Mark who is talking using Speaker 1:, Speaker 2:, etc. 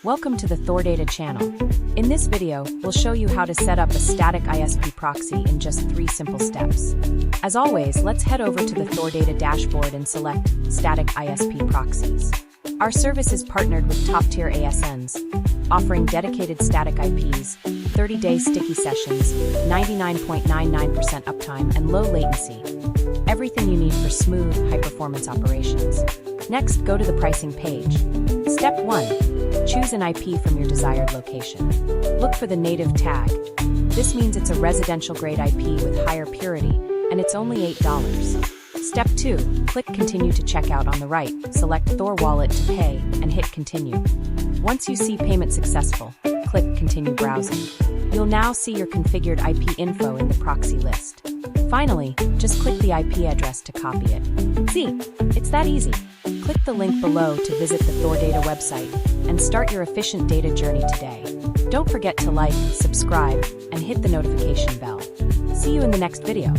Speaker 1: Welcome to the Thordata channel. In this video, we'll show you how to set up a static ISP proxy in just 3 simple steps. As always, let's head over to the Thordata dashboard and select Static ISP Proxies. Our service is partnered with top-tier ASNs, offering dedicated static IPs, 30-day sticky sessions, 99.99% uptime, and low latency. Everything you need for smooth, high-performance operations. Next, go to the pricing page. Step 1. Choose an IP from your desired location. Look for the native tag. This means it's a residential-grade IP with higher purity, and it's only $8. Step 2. Click Continue to checkout on the right, select Thor Wallet to pay, and hit Continue. Once you see payment successful, click Continue Browsing. You'll now see your configured IP info in the proxy list. Finally, just click the IP address to copy it. See, it's that easy. Click the link below to visit the Thordata website and start your efficient data journey today. Don't forget to like, subscribe, and hit the notification bell. See you in the next video.